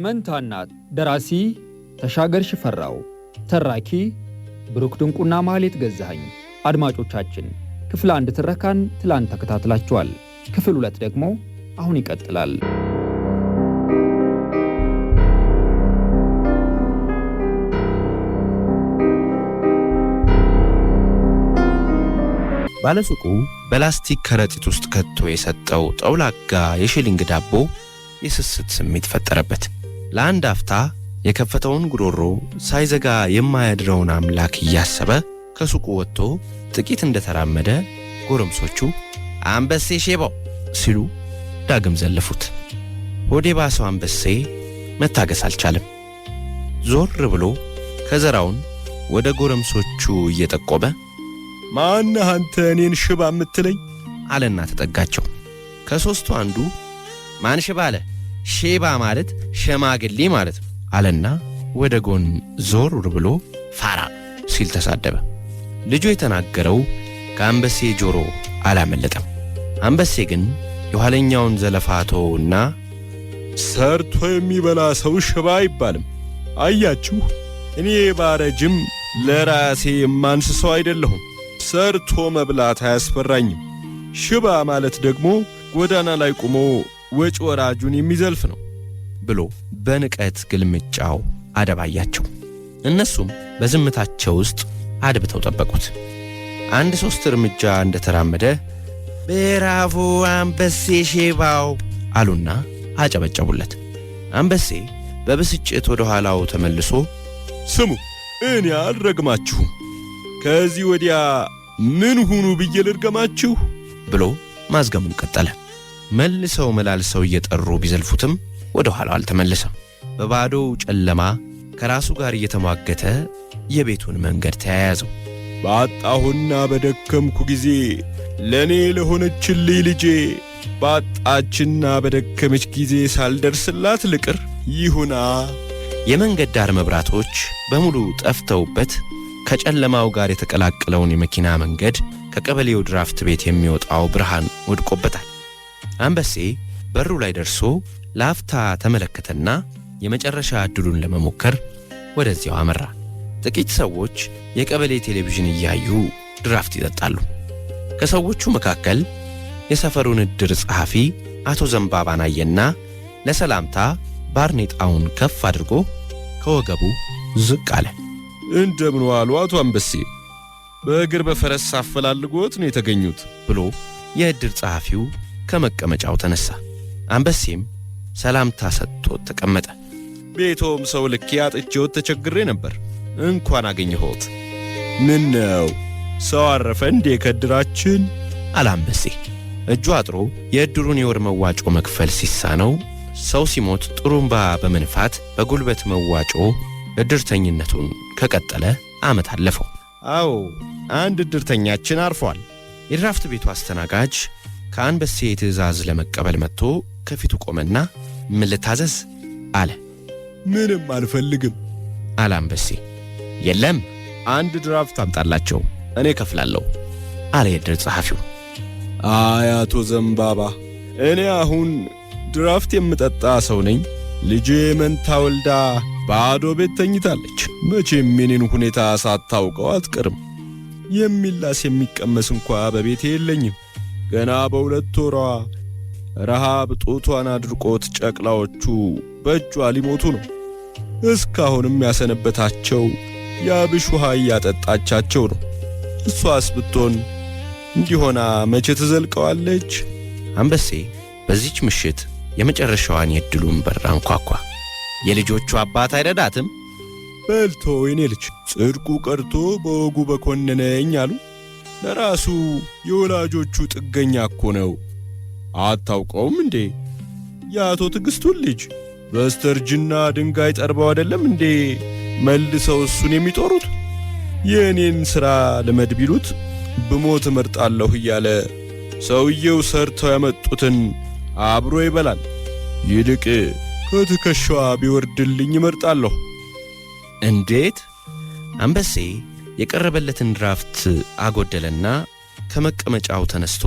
የመንታ እናት ደራሲ ተሻገር ሽፈራው፣ ተራኪ ብሩክ ድንቁና ማህሌት ገዛኸኝ። አድማጮቻችን ክፍል 1 ትረካን ትላንት ተከታትላችኋል። ክፍል 2 ደግሞ አሁን ይቀጥላል። ባለሱቁ በላስቲክ ከረጢት ውስጥ ከቶ የሰጠው ጠውላጋ የሽሊንግ ዳቦ የስስት ስሜት ፈጠረበት። ለአንድ አፍታ የከፈተውን ጉሮሮ ሳይዘጋ የማያድረውን አምላክ እያሰበ ከሱቁ ወጥቶ ጥቂት እንደተራመደ ጎረምሶቹ አንበሴ ሼባው ሲሉ ዳግም ዘለፉት። ሆዴ ባሰው አንበሴ መታገስ አልቻለም። ዞር ብሎ ከዘራውን ወደ ጎረምሶቹ እየጠቆመ ማነህ አንተ እኔን ሽባ የምትለኝ አለና ተጠጋቸው። ከሶስቱ አንዱ ማን ሽባ አለ? ሼባ ማለት ሸማግሌ ማለት ነው አለና ወደ ጎን ዞር ብሎ ፋራ ሲል ተሳደበ። ልጁ የተናገረው ከአንበሴ ጆሮ አላመለጠም። አንበሴ ግን የኋለኛውን ዘለፋቶና ሰርቶ የሚበላ ሰው ሽባ አይባልም። አያችሁ እኔ ባረጅም ለራሴ የማንስሰው አይደለሁም። ሰርቶ መብላት አያስፈራኝም። ሽባ ማለት ደግሞ ጎዳና ላይ ቆሞ ወጭ ወራጁን የሚዘልፍ ነው ብሎ በንቀት ግልምጫው አደባያቸው። እነሱም በዝምታቸው ውስጥ አድብተው ጠበቁት። 1-3 እርምጃ እንደተራመደ ብራቮ አንበሴ ሼባው አሉና አጨበጨቡለት። አንበሴ በብስጭት ወደ ኋላው ተመልሶ ስሙ እኔ አልረግማችሁም፣ ከዚህ ወዲያ ምን ሁኑ ብዬ ልርገማችሁ ብሎ ማዝገሙን ቀጠለ። መልሰው መላልሰው እየጠሩ ቢዘልፉትም ወደ ኋላው አልተመለሰም። በባዶው ጨለማ ከራሱ ጋር እየተሟገተ የቤቱን መንገድ ተያያዘው። ባጣሁና በደከምኩ ጊዜ ለኔ ለሆነችልኝ ልጄ ባጣችና በደከመች ጊዜ ሳልደርስላት ልቅር ይሁና። የመንገድ ዳር መብራቶች በሙሉ ጠፍተውበት ከጨለማው ጋር የተቀላቀለውን የመኪና መንገድ ከቀበሌው ድራፍት ቤት የሚወጣው ብርሃን ወድቆበታል። አንበሴ በሩ ላይ ደርሶ ለአፍታ ተመለከተና የመጨረሻ ዕድሉን ለመሞከር ወደዚያው አመራ። ጥቂት ሰዎች የቀበሌ ቴሌቪዥን እያዩ ድራፍት ይጠጣሉ። ከሰዎቹ መካከል የሰፈሩን ዕድር ጸሐፊ አቶ ዘንባባን አየና ለሰላምታ ባርኔጣውን ከፍ አድርጎ ከወገቡ ዝቅ አለ። እንደምን ዋሉ አቶ አንበሴ? በእግር በፈረስ አፈላልጎት ነው የተገኙት ብሎ የዕድር ጸሐፊው ከመቀመጫው ተነሳ። አንበሴም ሰላምታ ሰጥቶት ተቀመጠ። ቤቶም ሰው ልኬ አጥቼዎት ተቸግሬ ነበር፣ እንኳን አገኘሁት። ምን ነው ሰው አረፈ እንዴ ከዕድራችን? አለ አንበሴ። እጁ አጥሮ የዕድሩን የወር መዋጮ መክፈል ሲሳነው ሰው ሲሞት ጥሩምባ በመንፋት በጉልበት መዋጮ ዕድርተኝነቱን ከቀጠለ ዓመት አለፈው። አዎ አንድ ዕድርተኛችን አርፏል። የድራፍት ቤቱ አስተናጋጅ ከአንበሴ ትዕዛዝ ለመቀበል መጥቶ ከፊቱ ቆመና ምን ልታዘዝ አለ። ምንም አልፈልግም አለ አንበሴ። የለም አንድ ድራፍት አምጣላቸው እኔ ከፍላለሁ አለ የዕድር ጸሐፊው። አይ አቶ ዘንባባ እኔ አሁን ድራፍት የምጠጣ ሰው ነኝ። ልጄ መንታ ወልዳ ባዶ ቤት ተኝታለች። መቼም የኔን ሁኔታ ሳታውቀው አትቀርም። የሚላስ የሚቀመስ እንኳ በቤቴ የለኝም። ገና በ2 ወሯ ረሃብ ጡቷን አድርቆት ጨቅላዎቹ በእጇ ሊሞቱ ነው። እስካሁንም ያሰነበታቸው የአብሽ ውሃ እያጠጣቻቸው ነው። እሷስ ብትሆን እንዲሆና መቼ ትዘልቀዋለች? አንበሴ በዚች ምሽት የመጨረሻዋን የዕድሉን በር አንኳኳ። የልጆቹ አባት አይረዳትም? በልቶ የኔ ልጅ ጽድቁ ቀርቶ በወጉ በኮነነኝ አሉ። ለራሱ የወላጆቹ ጥገኛ እኮ ነው። አታውቀውም እንዴ? የአቶ ትዕግስቱን ልጅ በስተርጅና ድንጋይ ጠርበው አይደለም እንዴ መልሰው እሱን የሚጦሩት? የእኔን ሥራ ልመድ ቢሉት ብሞት እመርጣለሁ እያለ ሰውየው ሰርተው ያመጡትን አብሮ ይበላል። ይልቅ ከትከሻዋ ቢወርድልኝ እመርጣለሁ። እንዴት? አንበሴ የቀረበለትን ድራፍት አጎደለና ከመቀመጫው ተነስቶ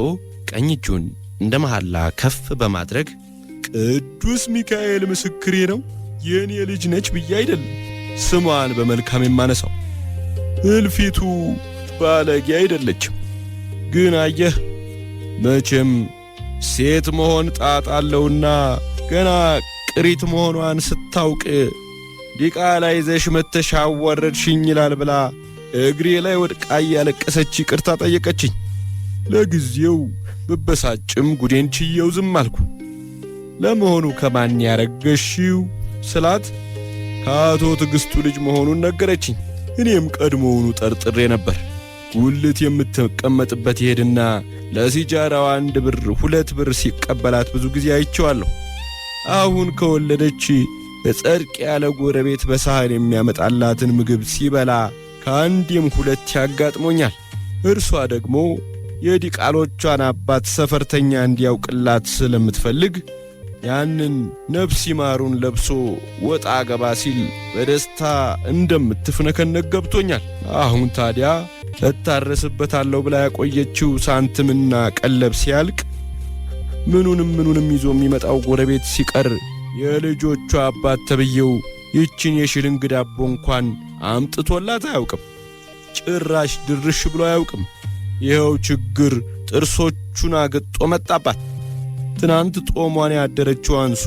ቀኝ እጁን እንደ መሐላ ከፍ በማድረግ ቅዱስ ሚካኤል ምስክሬ ነው፣ የኔ ልጅ ነች ብዬ አይደለም ስሟን በመልካም የማነሳው። እልፊቱ ባለጌ አይደለችም። ግን አየህ መቼም ሴት መሆን ጣጣ አለውና ገና ቅሪት መሆኗን ስታውቅ ዲቃላ ይዘሽ መተሽ አዋረድሽኝ ይላል ብላ እግሬ ላይ ወድቃ ያለቀሰች ይቅርታ ጠየቀችኝ። ለጊዜው ብበሳጭም ጉዴን ችየው ዝም አልኩ። ለመሆኑ ከማን ያረገሽው ስላት ከአቶ ትዕግስቱ ልጅ መሆኑን ነገረችኝ። እኔም ቀድሞውኑ ጠርጥሬ ነበር። ጉልት የምትቀመጥበት ይሄድና ለሲጃራው 1 ብር 2 ብር ሲቀበላት ብዙ ጊዜ አይቼዋለሁ። አሁን ከወለደች ጸድቅ ያለ ጎረቤት በሳህን የሚያመጣላትን ምግብ ሲበላ ከአንዴም 2 ያጋጥሞኛል። እርሷ ደግሞ የዲቃሎቿን አባት ሰፈርተኛ እንዲያውቅላት ስለምትፈልግ ያንን ነፍስ ይማሩን ለብሶ ወጣ ገባ ሲል በደስታ እንደምትፍነከነክ ገብቶኛል። አሁን ታዲያ እታረስበታለሁ ብላ ያቆየችው ሳንትምና ቀለብ ሲያልቅ ምኑንም ይዞ የሚመጣው ጎረቤት ሲቀር የልጆቿ አባት ተብየው ይችን የሽልንግ ዳቦ እንኳን አምጥቶላት አያውቅም። ጭራሽ ድርሽ ብሎ አያውቅም። ይኸው ችግር ጥርሶቹን አገጦ መጣባት። ትናንት ጦሟን ያደረችው አንሶ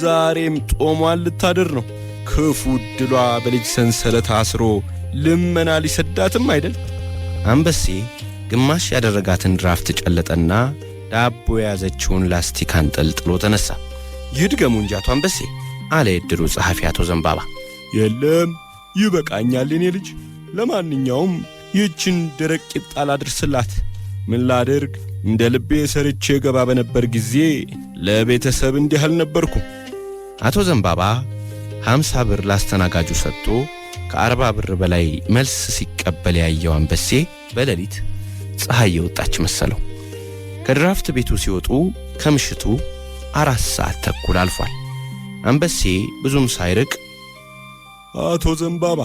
ዛሬም ጦሟን ልታድር ነው። ክፉ ድሏ በልጅ ሰንሰለት አስሮ ልመና ሊሰዳትም አይደል? አንበሴ ግማሽ ያደረጋትን ድራፍት ጨለጠና ዳቦ የያዘችውን ላስቲክ አንጠልጥሎ ተነሳ። ይድገሙ እንጂ አቶ አንበሴ አለ የዕድሩ ጸሐፊ አቶ ዘንባባ። የለም ይበቃኛል የኔ ልጅ። ለማንኛውም ይችን ደረቅ ቂጣ ላድርስላት። ምን ላድርግ? እንደ ልቤ ሰርቼ ገባ በነበር ጊዜ ለቤተሰብ እንዲህ አልነበርኩም። አቶ ዘንባባ 50 ብር ላስተናጋጁ ሰጥቶ ከ40 ብር በላይ መልስ ሲቀበል ያየው አንበሴ በሌሊት ፀሐይ የወጣች መሰለው። ከድራፍት ቤቱ ሲወጡ ከምሽቱ 4 ሰዓት ተኩል አልፏል። አንበሴ ብዙም ሳይርቅ አቶ ዘንባባ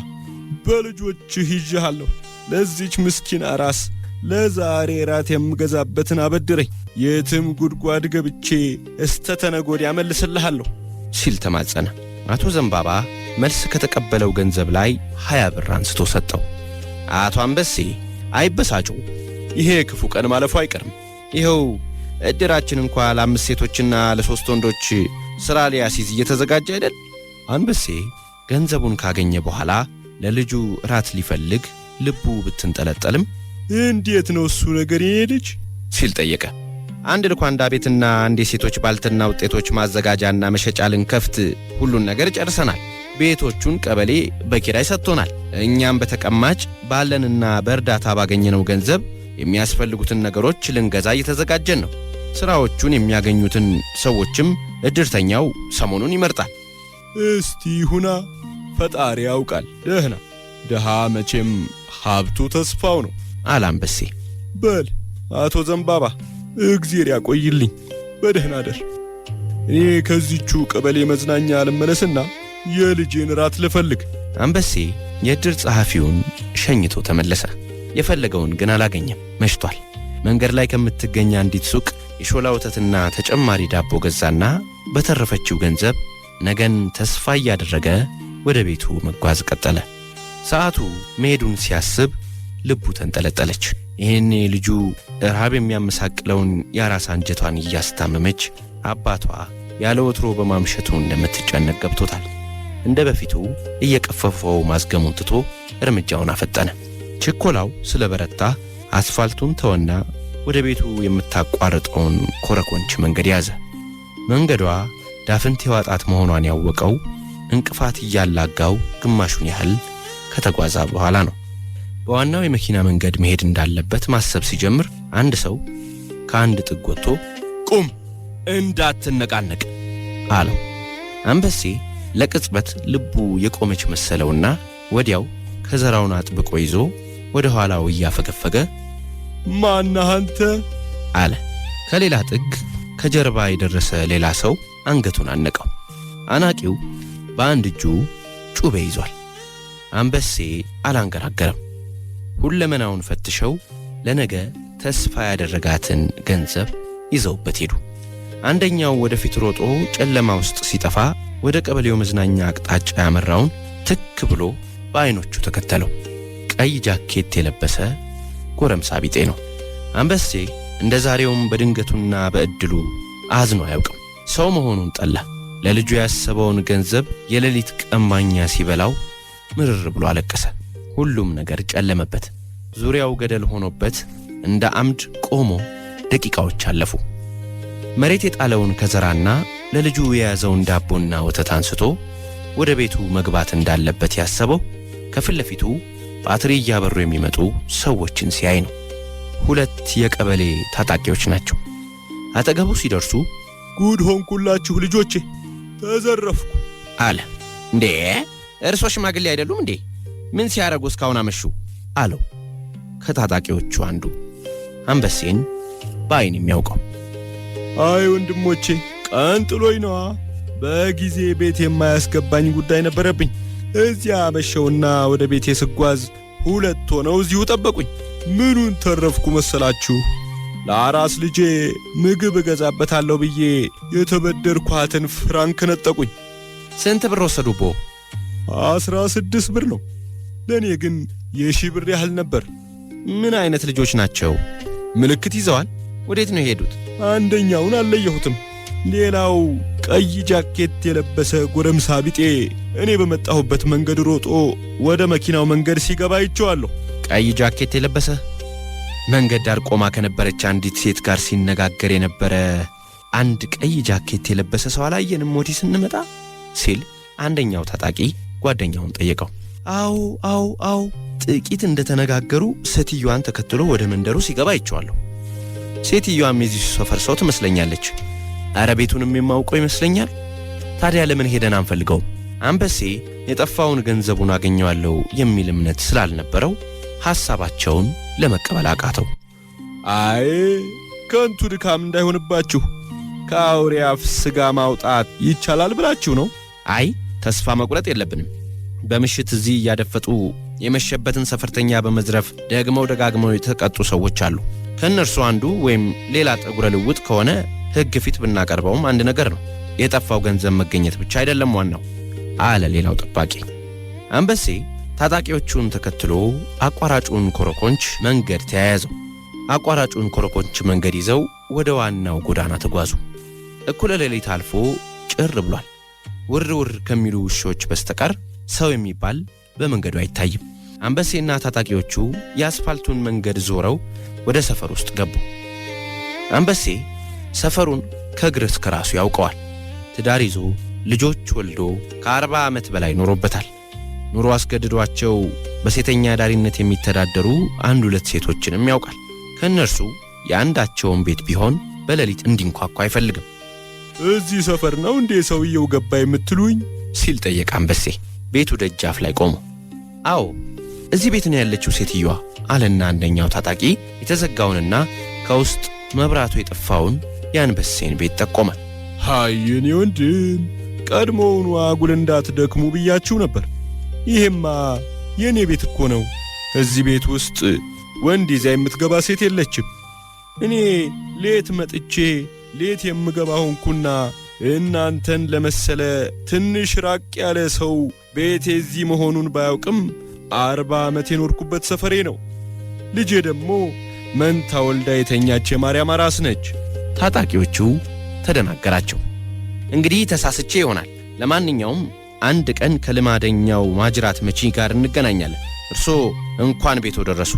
በልጆችህ ይዤሃለሁ፣ ለዚች ምስኪን አራስ ለዛሬ ራት የምገዛበትን አበድረኝ፣ የትም ጉድጓድ ገብቼ እስተተነጎድ ያመልስልሃለሁ ሲል ተማጸነ። አቶ ዘንባባ መልስ ከተቀበለው ገንዘብ ላይ 20 ብር አንስቶ ሰጠው። አቶ አንበሴ አይበሳጩ፣ ይሄ ክፉ ቀን ማለፉ አይቀርም። ይኸው ዕድራችን እንኳ ለ5 ሴቶችና ለ3 ወንዶች ሥራ ሊያስይዝ እየተዘጋጀ አይደል? አንበሴ ገንዘቡን ካገኘ በኋላ ለልጁ ራት ሊፈልግ ልቡ ብትንጠለጠልም እንዴት ነው እሱ ነገር የኔ ልጅ ሲል ጠየቀ። አንድ ልኳንዳ ቤትና አንድ የሴቶች ባልትና ውጤቶች ማዘጋጃና መሸጫ ልንከፍት ሁሉን ነገር ጨርሰናል። ቤቶቹን ቀበሌ በኪራይ ሰጥቶናል። እኛም በተቀማጭ ባለንና በእርዳታ ባገኘነው ገንዘብ የሚያስፈልጉትን ነገሮች ልንገዛ እየተዘጋጀን ነው። ሥራዎቹን የሚያገኙትን ሰዎችም ዕድርተኛው ሰሞኑን ይመርጣል። እስቲ ሁና ፈጣሪ ያውቃል። ደህና ደሃ መቼም ሀብቱ ተስፋው ነው አለ አንበሴ። በል አቶ ዘንባባ እግዜር ያቆይልኝ፣ በደህና አደር። እኔ ከዚቹ ቀበሌ መዝናኛ ልመለስና የልጄን ራት ልፈልግ። አንበሴ የዕድር ጸሐፊውን ሸኝቶ ተመለሰ። የፈለገውን ግን አላገኘም። መሽቷል። መንገድ ላይ ከምትገኝ አንዲት ሱቅ የሾላ ወተትና ተጨማሪ ዳቦ ገዛና በተረፈችው ገንዘብ ነገን ተስፋ እያደረገ ወደ ቤቱ መጓዝ ቀጠለ። ሰዓቱ መሄዱን ሲያስብ ልቡ ተንጠለጠለች። ይህኔ ልጁ ረሃብ የሚያመሳቅለውን የአራስ አንጀቷን እያስታመመች አባቷ ያለ ወትሮ በማምሸቱ እንደምትጨነቅ ገብቶታል። እንደ በፊቱ እየቀፈፈው ማዝገሙን ትቶ እርምጃውን አፈጠነ። ችኮላው ስለ በረታ አስፋልቱን ተወና ወደ ቤቱ የምታቋርጠውን ኮረኮንች መንገድ ያዘ። መንገዷ ዳፍንት የዋጣት መሆኗን ያወቀው እንቅፋት እያላጋው ግማሹን ያህል ከተጓዛ በኋላ ነው። በዋናው የመኪና መንገድ መሄድ እንዳለበት ማሰብ ሲጀምር አንድ ሰው ከአንድ ጥግ ወጥቶ ቁም፣ እንዳትነቃነቅ አለው። አንበሴ ለቅጽበት ልቡ የቆመች መሰለውና ወዲያው ከዘራውን አጥብቆ ይዞ ወደ ኋላው እያፈገፈገ ማነህ አንተ አለ። ከሌላ ጥግ ከጀርባ የደረሰ ሌላ ሰው አንገቱን አነቀው። አናቂው በአንድ እጁ ጩቤ ይዟል። አንበሴ አላንገራገረም። ሁለመናውን ፈትሸው ለነገ ተስፋ ያደረጋትን ገንዘብ ይዘውበት ሄዱ። አንደኛው ወደፊት ሮጦ ጨለማ ውስጥ ሲጠፋ፣ ወደ ቀበሌው መዝናኛ አቅጣጫ ያመራውን ትክ ብሎ በዓይኖቹ ተከተለው። ቀይ ጃኬት የለበሰ ጎረምሳ ቢጤ ነው። አንበሴ እንደ ዛሬውም በድንገቱና በእድሉ አዝኖ አያውቅም። ሰው መሆኑን ጠላ። ለልጁ ያሰበውን ገንዘብ የሌሊት ቀማኛ ሲበላው ምርር ብሎ አለቀሰ። ሁሉም ነገር ጨለመበት። ዙሪያው ገደል ሆኖበት እንደ አምድ ቆሞ ደቂቃዎች አለፉ። መሬት የጣለውን ከዘራና ለልጁ የያዘውን ዳቦና ወተት አንስቶ ወደ ቤቱ መግባት እንዳለበት ያሰበው ከፊት ለፊቱ ባትሪ እያበሩ የሚመጡ ሰዎችን ሲያይ ነው። 2 የቀበሌ ታጣቂዎች ናቸው። አጠገቡ ሲደርሱ ጉድ ሆንኩላችሁ ልጆቼ፣ ተዘረፍኩ አለ። እንዴ እርሶ ሽማግሌ አይደሉም እንዴ? ምን ሲያረጉ እስካሁን አመሹ? አለው ከታጣቂዎቹ አንዱ፣ አንበሴን በዓይን የሚያውቀው። አይ ወንድሞቼ፣ ቀን ጥሎኝ ነዋ። በጊዜ ቤት የማያስገባኝ ጉዳይ ነበረብኝ። እዚያ አመሸውና ወደ ቤቴ ስጓዝ 2 ሆነው እዚሁ ጠበቁኝ። ምኑን ተረፍኩ መሰላችሁ? ለአራስ ልጄ ምግብ እገዛበታለሁ ብዬ የተበደርኳትን ፍራንክ ነጠቁኝ። ስንት ብር ወሰዱቦ? 16 ብር ነው። ለእኔ ግን የ1000 ብር ያህል ነበር። ምን አይነት ልጆች ናቸው? ምልክት ይዘዋል? ወዴት ነው የሄዱት? አንደኛውን አልለየሁትም። ሌላው ቀይ ጃኬት የለበሰ ጎረምሳ ቢጤ እኔ በመጣሁበት መንገድ ሮጦ ወደ መኪናው መንገድ ሲገባ አይቼዋለሁ። ቀይ ጃኬት የለበሰ መንገድ ዳር ቆማ ከነበረች አንዲት ሴት ጋር ሲነጋገር የነበረ አንድ ቀይ ጃኬት የለበሰ ሰው አላየንም ወዲህ ስንመጣ? ሲል አንደኛው ታጣቂ ጓደኛውን ጠየቀው። አው ጥቂት እንደተነጋገሩ ሴትዮዋን ተከትሎ ወደ መንደሩ ሲገባ አይቼዋለሁ። ሴትዮዋም የዚህ ሰፈር ሰው ትመስለኛለች። አረ ቤቱንም የማውቀው ይመስለኛል። ታዲያ ለምን ሄደን አንፈልገውም? አንበሴ የጠፋውን ገንዘቡን አገኘዋለሁ የሚል እምነት ስላልነበረው ሐሳባቸውን ለመቀበል አቃተው። አይ ከንቱ ድካም እንዳይሆንባችሁ ከአውሬ አፍ ሥጋ ማውጣት ይቻላል ብላችሁ ነው? አይ ተስፋ መቁረጥ የለብንም። በምሽት እዚህ እያደፈጡ የመሸበትን ሰፈርተኛ በመዝረፍ ደጋግመው የተቀጡ ሰዎች አሉ። ከእነርሱ አንዱ ወይም ሌላ ጠጉረ ልውጥ ከሆነ ሕግ ፊት ብናቀርበውም አንድ ነገር ነው። የጠፋው ገንዘብ መገኘት ብቻ አይደለም ዋናው አለ ሌላው ጠባቂ። አንበሴ ታጣቂዎቹን ተከትሎ አቋራጩን ኮረኮንች መንገድ ተያያዘው። አቋራጩን ኮረኮንች መንገድ ይዘው ወደ ዋናው ጎዳና ተጓዙ። እኩለ ሌሊት አልፎ ጭር ብሏል። ውር ከሚሉ ውሾች በስተቀር ሰው የሚባል በመንገዱ አይታይም። አንበሴና ታጣቂዎቹ የአስፋልቱን መንገድ ዞረው ወደ ሰፈር ውስጥ ገቡ። አንበሴ ሰፈሩን ከእግር እስከ ራሱ ያውቀዋል። ትዳር ይዞ ልጆች ወልዶ ከ40 ዓመት በላይ ኖሮበታል። ኑሮ አስገድዷቸው በሴተኛ ዳሪነት የሚተዳደሩ 1-2 ሴቶችንም ያውቃል። ከእነርሱ የአንዳቸውን ቤት ቢሆን በሌሊት እንዲንኳኳ አይፈልግም። እዚህ ሰፈር ነው እንዴ ሰውየው ገባ የምትሉኝ? ሲል ጠየቀ አንበሴ ቤቱ ደጃፍ ላይ ቆሞ። አዎ እዚህ ቤት ነው ያለችው ሴትዮዋ አለና አንደኛው ታጣቂ የተዘጋውንና ከውስጥ መብራቱ የጠፋውን የአንበሴን ቤት ጠቆመ። ሃይ የኔ ወንድም፣ ቀድሞውኑ አጉል እንዳትደክሙ ብያችሁ ነበር። ይሄማ የኔ ቤት እኮ ነው። እዚህ ቤት ውስጥ ወንድ ይዛ የምትገባ ሴት የለችም። እኔ ሌት መጥቼ ሌት የምገባ ሆንኩና እናንተን ለመሰለ ትንሽ ራቅ ያለ ሰው ቤቴ እዚህ መሆኑን ባያውቅም 40 ዓመት የኖርኩበት ሰፈሬ ነው። ልጄ ደግሞ መንታ ወልዳ የተኛች የማርያም አራስ ነች። ታጣቂዎቹ ተደናገራቸው። እንግዲህ ተሳስቼ ይሆናል። ለማንኛውም አንድ ቀን ከልማደኛው ማጅራት መቺ ጋር እንገናኛለን። እርሶ እንኳን ቤቶ ደረሱ፣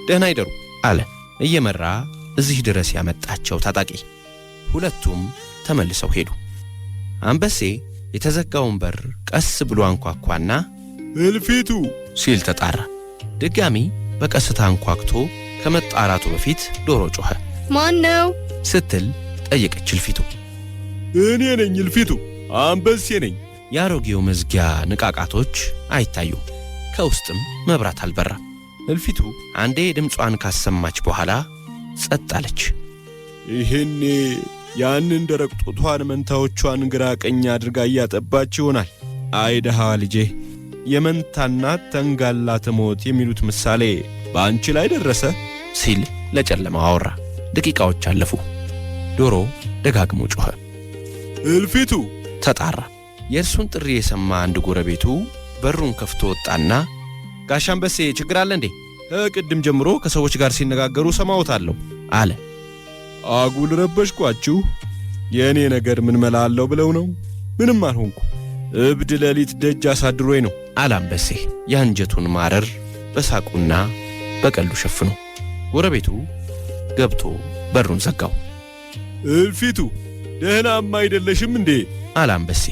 ደህና ይደሩ አለ እየመራ እዚህ ድረስ ያመጣቸው ታጣቂ። ሁለቱም ተመልሰው ሄዱ። አንበሴ የተዘጋውን በር ቀስ ብሎ አንኳኳና እልፊቱ ሲል ተጣራ። ድጋሚ በቀስታ አንኳክቶ ከመጣራቱ በፊት ዶሮ ጮኸ። ማን ነው ስትል ጠየቀች እልፊቱ። እኔ ነኝ እልፊቱ፣ አንበሴ ነኝ። የአሮጌው መዝጊያ ንቃቃቶች አይታዩም። ከውስጥም መብራት አልበራም። እልፊቱ አንዴ ድምጿን ካሰማች በኋላ ጸጥ አለች። ይሄኔ ያንን ደረቅ ጡቷን መንታዎቿን ግራ ቀኝ አድርጋ እያጠባች ይሆናል። አይ ደሃዋ ልጄ፣ የመንታናት ተንጋላ ትሞት የሚሉት ምሳሌ በአንቺ ላይ ደረሰ ሲል ለጨለማው አወራ። ደቂቃዎች አለፉ። ዶሮ ደጋግሞ ጮኸ። እልፊቱ ተጣራ። የእርሱን ጥሪ የሰማ አንድ ጎረቤቱ በሩን ከፍቶ ወጣና ጋሽ አንበሴ ችግር አለ እንዴ? ከቅድም ጀምሮ ከሰዎች ጋር ሲነጋገሩ ሰማውታለሁ አለ። አጉል ረበሽኳችሁ? የእኔ ነገር ምን መላ አለው ብለው ነው? ምንም አልሆንኩ። እብድ ሌሊት ደጅ አሳድሮኝ ነው አለ አንበሴ የአንጀቱን ማረር በሳቁና በቀሉ ሸፍኖ። ጎረቤቱ ገብቶ በሩን ዘጋው። እልፊቱ ደህናማ አይደለሽም እንዴ? አለ አንበሴ።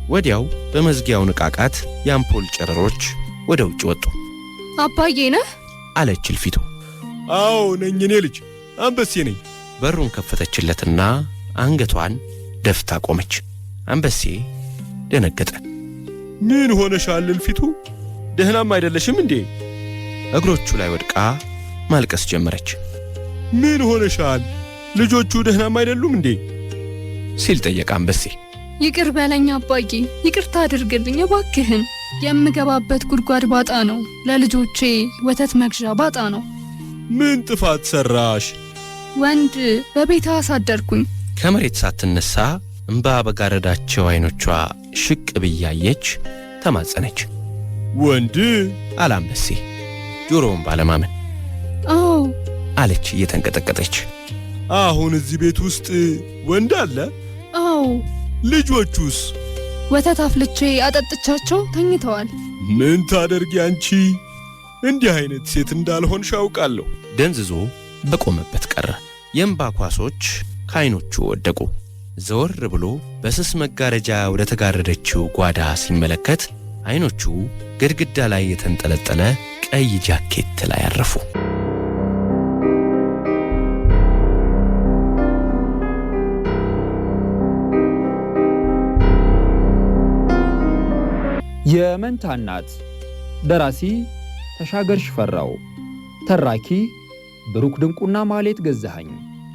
ወዲያው በመዝጊያው ንቃቃት የአምፖል ጨረሮች ወደ ውጭ ወጡ። አባዬ ነህ? አለች እልፊቱ። አዎ ነኝ፣ እኔ ልጅ አንበሴ ነኝ። በሩን ከፈተችለትና አንገቷን ደፍታ ቆመች። አንበሴ ደነገጠ። ምን ሆነሻል እልፊቱ? ደህናማ አይደለሽም እንዴ? እግሮቹ ላይ ወድቃ ማልቀስ ጀመረች። ምን ሆነሻል? ልጆቹ ደህናማ አይደሉም እንዴ? ሲል ጠየቀ አንበሴ። ይቅር በለኝ አባዬ፣ ይቅርታ አድርግልኝ እባክህን። የምገባበት ጉድጓድ ባጣ ነው፣ ለልጆቼ ወተት መግዣ ባጣ ነው። ምን ጥፋት ሰራሽ? ወንድ በቤት አሳደርኩኝ። ከመሬት ሳትነሳ እንባ በጋረዳቸው አይኖቿ ሽቅብ እያየች ተማጸነች። ወንድ? አለ አንበሴ ጆሮውን ባለማመን። አዎ አለች እየተንቀጠቀጠች። አሁን እዚህ ቤት ውስጥ ወንድ አለ? አዎ። ልጆቹስ? ወተት አፍልቼ አጠጥቻቸው ተኝተዋል። ምን ታደርጊ አንቺ? እንዲህ አይነት ሴት እንዳልሆንሽ አውቃለሁ። ደንዝዞ በቆመበት ቀረ። የእንባ ኳሶች ከዓይኖቹ ወደቁ። ዘወር ብሎ በስስ መጋረጃ ወደ ተጋረደችው ጓዳ ሲመለከት ዓይኖቹ ግድግዳ ላይ የተንጠለጠለ ቀይ ጃኬት ላይ አረፉ። የመንታ እናት ደራሲ ተሻገር ሽፈራው፣ ተራኪ ብሩክ ድንቁና ማህሌት ገዛኸኝ።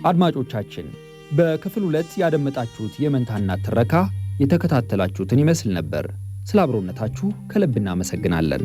አድማጮቻችን በክፍል 2 ያደመጣችሁት የመንታ እናት ትረካ የተከታተላችሁትን ይመስል ነበር። ስለ አብሮነታችሁ ከልብ እናመሰግናለን።